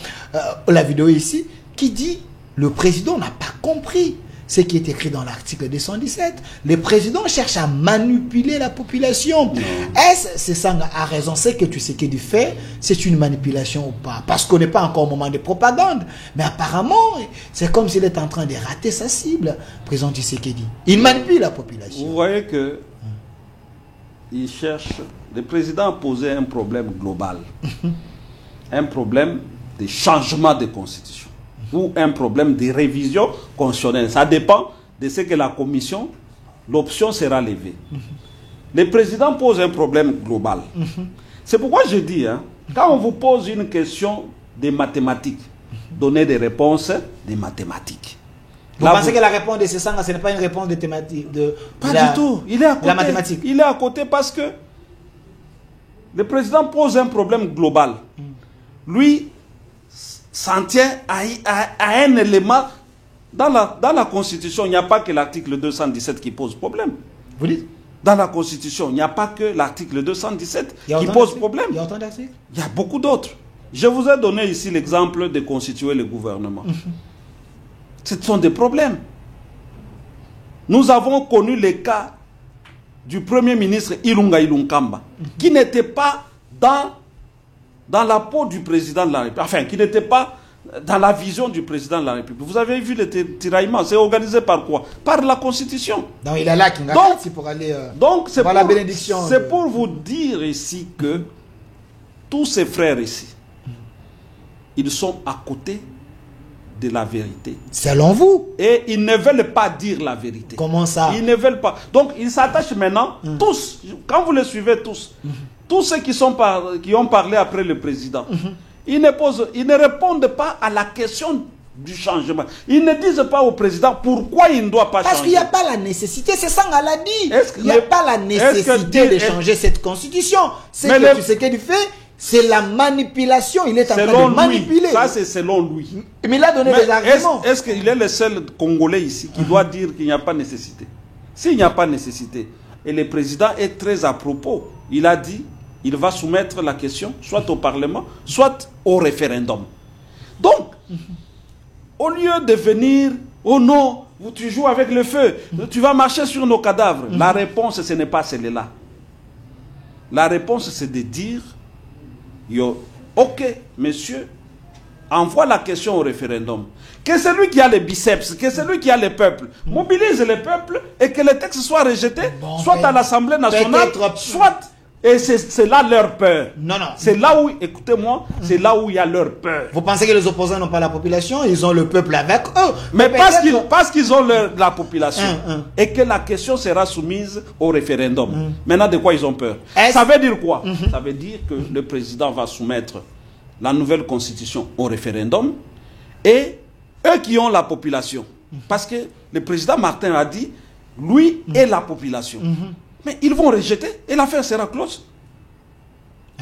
la vidéo ici, qui dit le président n'a pas compris ce qui est écrit dans l'article 217. Le président cherche à manipuler la population. Est-ce Sesanga a raison? C'est que tu sais qu'il fait, c'est une manipulation ou pas? Parce qu'on n'est pas encore au moment de propagande. Mais apparemment, c'est comme s'il est en train de rater sa cible. Président Tshisekedi, il manipule la population.
Vous voyez que il cherche. Le président a posé un problème global, un problème de changement de constitution ou un problème de révision constitutionnelle. Ça dépend de ce que la commission, l'option sera levée. Le président pose un problème global. C'est pourquoi je dis, quand on vous pose une question de mathématiques, donnez des réponses de mathématiques.
Vous pensez que la réponse de Sesanga, ce n'est pas une réponse de thématique
Pas du tout. Il est à côté.
La mathématique.
Il est à côté parce que le président pose un problème global. Lui s'en tient à un élément. Dans la Constitution, il n'y a pas que l'article 217 qui pose problème.
Vous dites?
dans la Constitution, il n'y a pas que l'article 217 qui pose problème. Il y a autant d'articles? Il y a beaucoup d'autres. Je vous ai donné ici l'exemple de constituer le gouvernement. Ce sont des problèmes. Nous avons connu le cas du Premier ministre Ilunga Ilunkamba, qui n'était pas dans la peau du président de la République, enfin, qui n'était pas dans la vision du président de la République. Vous avez vu le tiraillement, c'est organisé par quoi? Par la Constitution.
Donc il est là qui pour aller
voir la bénédiction. C'est pour vous dire ici que tous ces frères ici, ils sont à côté de la vérité.
Selon vous?
Et ils ne veulent pas dire la vérité.
Comment ça?
Ils ne veulent pas. Donc ils s'attachent maintenant, tous, quand vous les suivez tous, tous ceux qui ont parlé après le président, ils ne répondent pas à la question du changement. Ils ne disent pas au président pourquoi il ne doit pas changer.
Parce qu'il n'y a pas la nécessité, c'est ça qu'on l'a dit. Il n'y a pas la nécessité de changer cette constitution. C'est que ce qu'il fait, c'est la manipulation. Il est en train de manipuler.
Ça, c'est selon lui.
Mais il a donné des arguments.
Est-ce qu'il est le seul Congolais ici qui doit dire qu'il n'y a pas nécessité? S'il n'y a pas nécessité, et le président est très à propos, il a dit il va soumettre la question soit au Parlement, soit au référendum. Donc, au lieu de venir, oh non, tu joues avec le feu, tu vas marcher sur nos cadavres. La réponse, ce n'est pas celle-là. La réponse, c'est de dire, ok, monsieur, envoie la question au référendum. Que celui qui a les biceps, que celui qui a le peuple, mobilise le peuple et que le texte soit rejeté, soit à l'Assemblée nationale, soit... Et c'est là leur peur.
Non, non.
C'est là où, écoutez-moi, c'est là où il y a leur peur.
Vous pensez que les opposants n'ont pas la population? Ils ont le peuple avec eux.
Mais parce qu'ils ont la population. Et que la question sera soumise au référendum. Maintenant, de quoi ils ont peur? Ça veut dire quoi? Ça veut dire que le président va soumettre la nouvelle constitution au référendum. Et eux qui ont la population. Parce que le président Martin a dit, lui et la population. Mais ils vont rejeter et l'affaire sera close.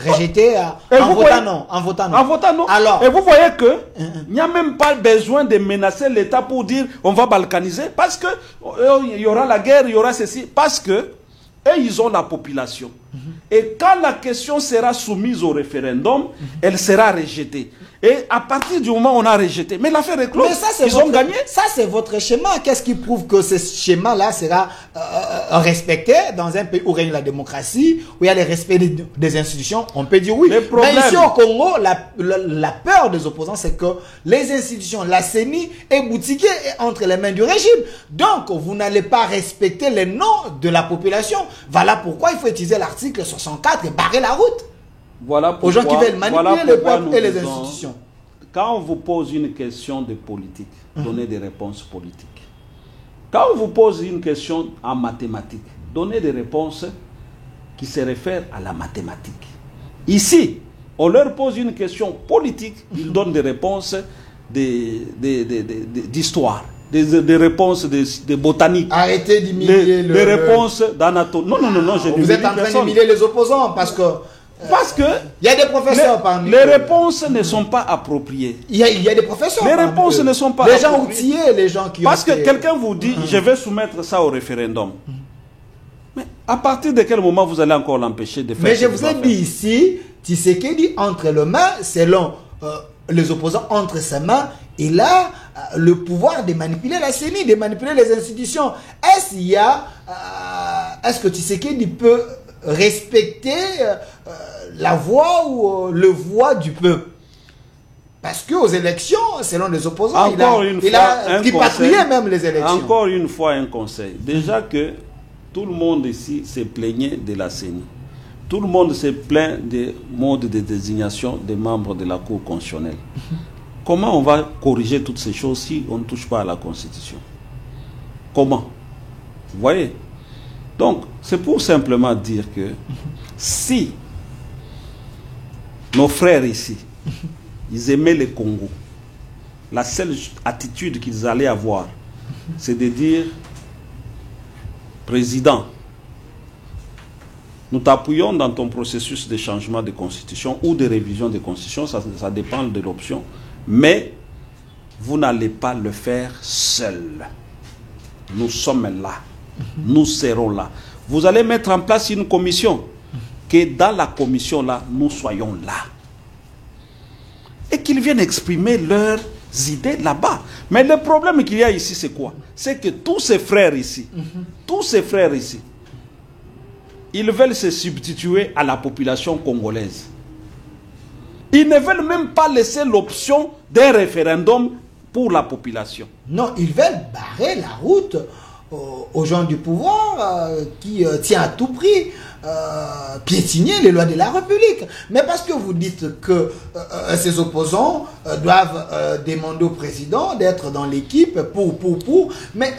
Rejeter en votant non. En votant non.
En votant non. Alors, et vous voyez que il n'y a même pas besoin de menacer l'État pour dire on va balkaniser parce que il y aura la guerre, il y aura ceci. Parce que eux, ils ont la population. Et quand la question sera soumise au référendum, elle sera rejetée. Et à partir du moment où on a rejeté, mais l'affaire est close, ils ont gagné.
Ça, c'est votre schéma. Qu'est-ce qui prouve que ce schéma-là sera respecté dans un pays où règne la démocratie, où il y a le respect des institutions? On peut dire oui. Mais ici au Congo, la peur des opposants, c'est que les institutions, la CENI, est boutiquée entre les mains du régime. Donc, vous n'allez pas respecter les noms de la population. Voilà pourquoi il faut utiliser l'article 64 et barrer la route.
Voilà pourquoi,
aux gens qui veulent manipuler le peuple et les institutions.
Quand on vous pose une question de politique, donnez des réponses politiques. Quand on vous pose une question en mathématiques, donnez des réponses qui se réfèrent à la mathématique. Ici, on leur pose une question politique, ils donnent des réponses d'histoire. Des réponses de botanique.
Arrêtez d'humilier
des réponses d'anatomie. Non, je
vous êtes en train d'humilier les opposants parce que il y a des professeurs parmi
les réponses ne sont pas appropriées.
Il y a des professeurs.
Les réponses ne sont pas
les gens outillés, les gens qui
parce que quelqu'un vous dit je vais soumettre ça au référendum. Mais à partir de quel moment vous allez encore l'empêcher de faire?
Mais je vous ai dit ici, Tshisekedi entre les mains, selon les opposants entre ses mains, il a le pouvoir de manipuler la CENI, de manipuler les institutions. Est-ce que Tshisekedi peut respecter la voix ou le voix du peuple? Parce qu'aux élections, selon les opposants, il a tripatouillé même les élections.
Encore une fois, un conseil. Déjà que tout le monde ici se plaignait de la CENI. Tout le monde se plaint des modes de désignation des membres de la Cour constitutionnelle. Comment on va corriger toutes ces choses si on ne touche pas à la Constitution? Comment? Vous voyez? Donc, c'est pour simplement dire que si nos frères ici, ils aimaient le Congo, la seule attitude qu'ils allaient avoir, c'est de dire, président, nous t'appuyons dans ton processus de changement de constitution ou de révision de constitution, ça dépend de l'option, mais vous n'allez pas le faire seul. Nous sommes là. Nous serons là. vous allez mettre en place une commission. Que dans la commission là, nous soyons là. Et qu'ils viennent exprimer leurs idées là-bas. Mais le problème qu'il y a ici, c'est quoi? C'est que tous ces frères ici, ils veulent se substituer à la population congolaise. Ils ne veulent même pas laisser l'option d'un référendum pour la population.
Non, ils veulent barrer la route aux gens du pouvoir qui tient à tout prix piétiner les lois de la République. Mais parce que vous dites que ces opposants doivent demander au président d'être dans l'équipe mais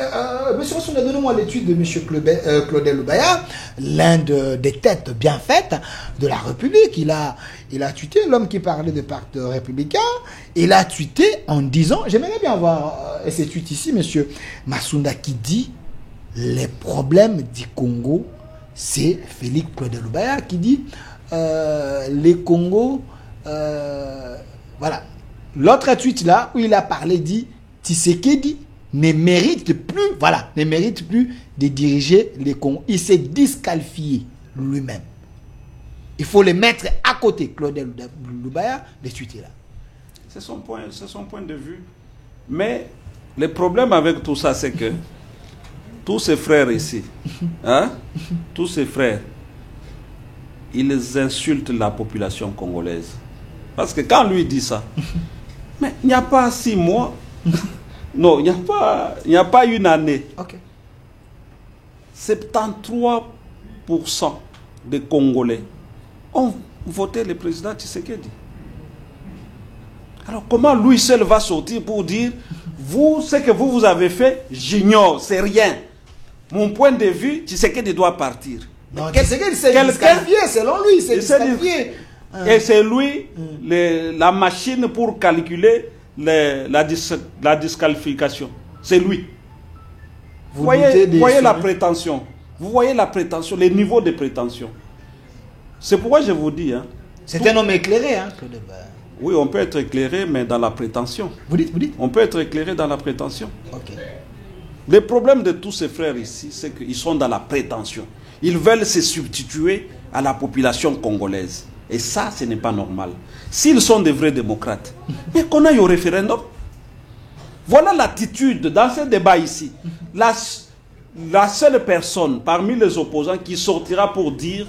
monsieur Rassouna, donnez-moi l'étude de monsieur Claudel Lubaya, l'un des têtes bien faites de la République. Il a tweeté, l'homme qui parlait de pacte républicain, il a tweeté en disant, j'aimerais bien avoir ces tweets ici, monsieur Massounda, qui dit les problèmes du Congo, c'est Félix Claudel Lubaya qui dit les Congos, voilà. L'autre tweet là où il a parlé dit Tshisekedi ne mérite plus de diriger les Congos. Il s'est disqualifié lui-même. Il faut le mettre à côté, Claudel Lubaya, de tweets là.
C'est son point de vue. Mais le problème avec tout ça, c'est que tous ces frères ici, tous ces frères, ils insultent la population congolaise. Parce que quand lui dit ça, mais il n'y a pas 6 mois, non, il n'y a pas une année.
Okay.
73% des Congolais ont voté le président Tshisekedi. Alors comment lui seul va sortir pour dire, vous, ce que vous avez fait, j'ignore, c'est rien. Mon point de vue, Tshisekedi doit partir.
Non, Tshisekedi s'est disqualifié, selon lui, c'est disqualifié.
Et c'est lui, la machine pour calculer la disqualification. C'est lui. Vous voyez la prétention. Vous voyez la prétention, les niveaux de prétention. C'est pourquoi je vous dis.
C'est un homme éclairé.
Oui, on peut être éclairé, mais dans la prétention.
Vous dites
On peut être éclairé dans la prétention.
Ok.
Le problème de tous ces frères ici, c'est qu'ils sont dans la prétention. Ils veulent se substituer à la population congolaise. Et ça, ce n'est pas normal. S'ils sont des vrais démocrates, mais qu'on aille au référendum. Voilà l'attitude dans ce débat ici. La seule personne parmi les opposants qui sortira pour dire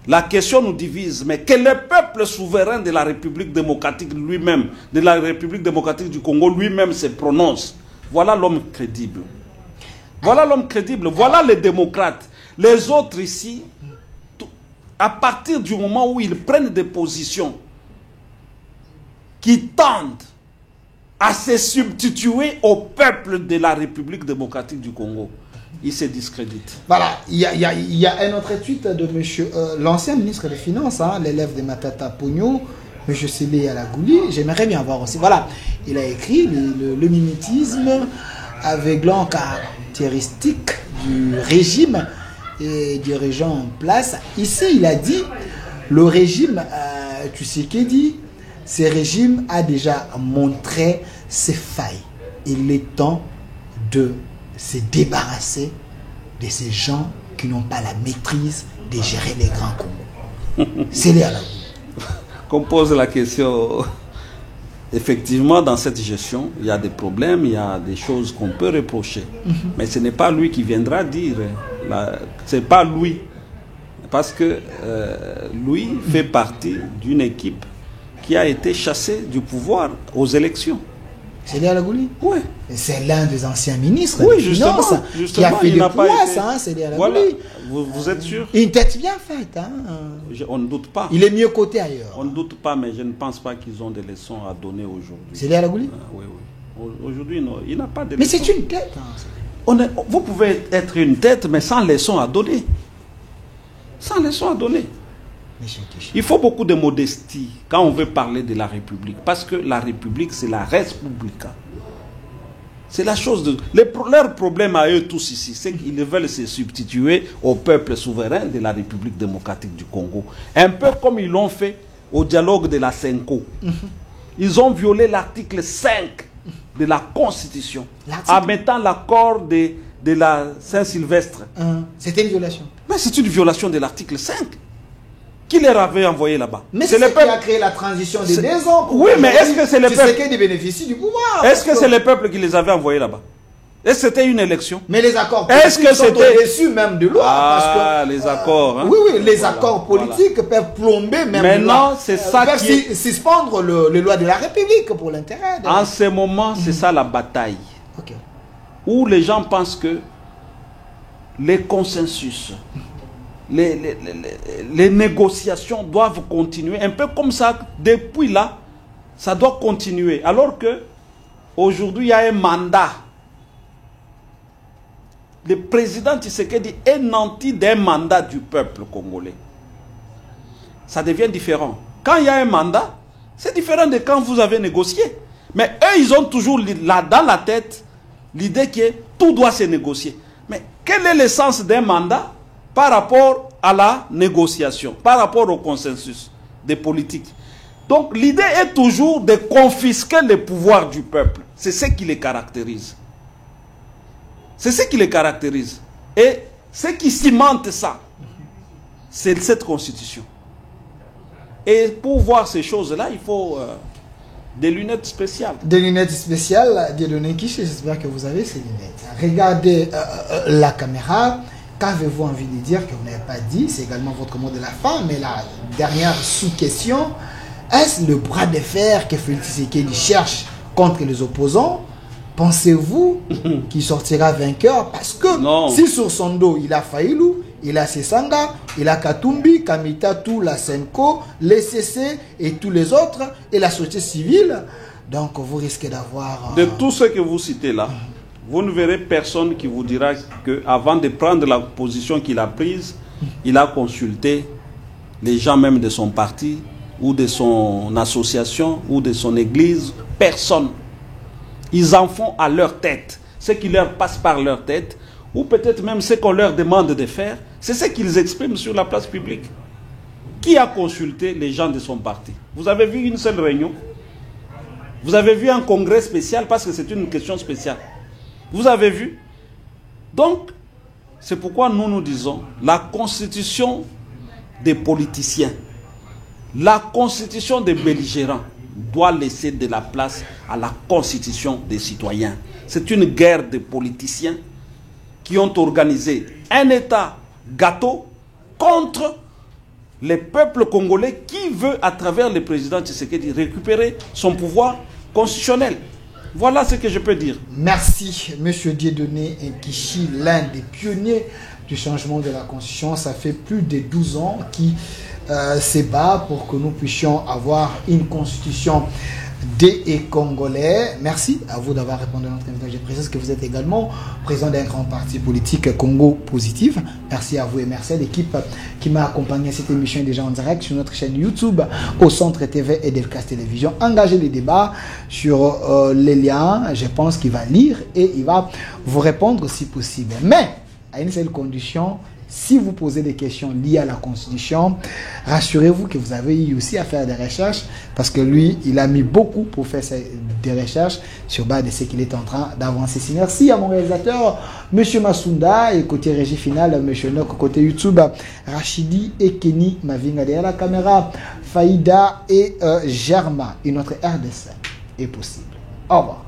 la question nous divise, mais que le peuple souverain de la République démocratique lui-même, de la République démocratique du Congo lui-même se prononce. Voilà l'homme crédible. Voilà l'homme crédible. Voilà les démocrates. Les autres ici, à partir du moment où ils prennent des positions qui tendent à se substituer au peuple de la République démocratique du Congo, ils se discréditent.
Voilà, il y a un autre tweet de monsieur, l'ancien ministre des Finances, l'élève de Matata Pogno, M. Sélé Alagouli. J'aimerais bien voir aussi. Voilà, il a écrit le mimétisme aveuglant caractéristique du régime et dirigeant en place. Ici, il a dit le régime Tshisekedi, ce régime a déjà montré ses failles. Il est temps de se débarrasser de ces gens qui n'ont pas la maîtrise de gérer les grands Congo. C'est là.
Qu'on pose la question, effectivement, dans cette gestion, il y a des problèmes, il y a des choses qu'on peut reprocher. Mais ce n'est pas lui qui viendra dire. Ce n'est pas lui. Parce que lui fait partie d'une équipe qui a été chassée du pouvoir aux élections.
C'est Sélé Alagouli?
Oui.
C'est l'un des anciens ministres
oui,
des Finances qui a fait des prouesses, Sélé Alagouli.
Voilà. Vous êtes sûr?
Une tête bien faite.
On ne doute pas.
Il est mieux coté ailleurs.
On ne doute pas, mais je ne pense pas qu'ils ont des leçons à donner aujourd'hui.
Sélé Alagouli?
Oui. Aujourd'hui, non, il n'a pas de leçons.
Mais c'est une tête.
Vous pouvez être une tête, mais sans leçons à donner. Sans leçons à donner. Il faut beaucoup de modestie quand on veut parler de la République. Parce que la République, c'est la res publica. C'est la chose de... Leur problème à eux tous ici, c'est qu'ils veulent se substituer au peuple souverain de la République démocratique du Congo. Un peu comme ils l'ont fait au dialogue de la CENCO. Ils ont violé l'article 5 de la Constitution en mettant l'accord de de la Saint-Sylvestre.
C'était une violation.
Mais c'est une violation de l'article 5. Qui les avait envoyés là-bas?
Mais c'est le peuple qui a créé la transition de 2 ans.
Oui, mais est-ce que c'est le peuple
qui bénéficie du pouvoir?
Est-ce que c'est le peuple qui les avait envoyés là-bas? Est-ce que c'était une élection?
Mais les accords politiques sont au-dessus même de loi.
Ah, les accords. Hein?
Oui, les accords politiques peuvent plomber même
maintenant, c'est ça qui
suspendre les lois de la République pour l'intérêt.
En ce moment, c'est ça la bataille. Où les gens pensent que les consensus, les négociations doivent continuer. Un peu comme ça, depuis là, ça doit continuer. Alors que aujourd'hui, il y a un mandat. Le président Tshisekedi est nanti d'un mandat du peuple congolais. Ça devient différent. Quand il y a un mandat, c'est différent de quand vous avez négocié. Mais eux, ils ont toujours là dans la tête l'idée que tout doit se négocier. Mais quel est l'essence d'un mandat par rapport à la négociation, par rapport au consensus des politiques? Donc l'idée est toujours de confisquer le pouvoir du peuple. C'est ce qui les caractérise. C'est ce qui les caractérise. Et ce qui cimente ça, c'est cette constitution. Et pour voir ces choses-là, il faut des lunettes spéciales.
Des lunettes spéciales, des lunettes qui, j'espère que vous avez ces lunettes. Regardez la caméra. Qu'avez-vous envie de dire que vous n'avez pas dit? C'est également votre mot de la fin. Mais la dernière sous-question, est-ce le bras de fer que Félix Tshisekedi cherche contre les opposants? Pensez-vous qu'il sortira vainqueur? Parce que si sur son dos, il a Faïlou, il a Sesanga, il a Katumbi, Kamitatu, la Senko, les CC et tous les autres, et la société civile, donc vous risquez d'avoir...
De tout ce que vous citez là, vous ne verrez personne qui vous dira qu'avant de prendre la position qu'il a prise, il a consulté les gens même de son parti, ou de son association, ou de son église. Personne. Ils en font à leur tête. Ce qui leur passe par leur tête, ou peut-être même ce qu'on leur demande de faire, c'est ce qu'ils expriment sur la place publique. Qui a consulté les gens de son parti? Vous avez vu une seule réunion? Vous avez vu un congrès spécial, parce que c'est une question spéciale. Vous avez vu? Donc, c'est pourquoi nous disons, la constitution des politiciens, la constitution des belligérants, doit laisser de la place à la constitution des citoyens. C'est une guerre de politiciens qui ont organisé un État gâteau contre le peuple congolais qui veut, à travers le président Tshisekedi, récupérer son pouvoir constitutionnel. Voilà ce que je peux dire.
Merci, M. Dieudonné Nkichi, l'un des pionniers du changement de la Constitution. Ça fait plus de 12 ans qu'il se bat pour que nous puissions avoir une Constitution des Congolais. Merci à vous d'avoir répondu à notre invitation. Je précise que vous êtes également président d'un grand parti politique, Congo Positif. Merci à vous et merci à l'équipe qui m'a accompagné à cette émission déjà en direct sur notre chaîne YouTube, au Centre TV et Delcast Télévision. Engagez les débats sur les liens. Je pense qu'il va lire et il va vous répondre si possible. Mais à une seule condition: si vous posez des questions liées à la Constitution, rassurez-vous que vous avez eu aussi à faire des recherches, parce que lui, il a mis beaucoup pour faire des recherches sur base de ce qu'il est en train d'avancer. Merci à mon réalisateur, M. Masunda, et côté régie finale, M. Nok, côté YouTube, Rachidi et Kenny Mavinga derrière la caméra, Faïda et Germa. Et notre RDC est possible. Au revoir.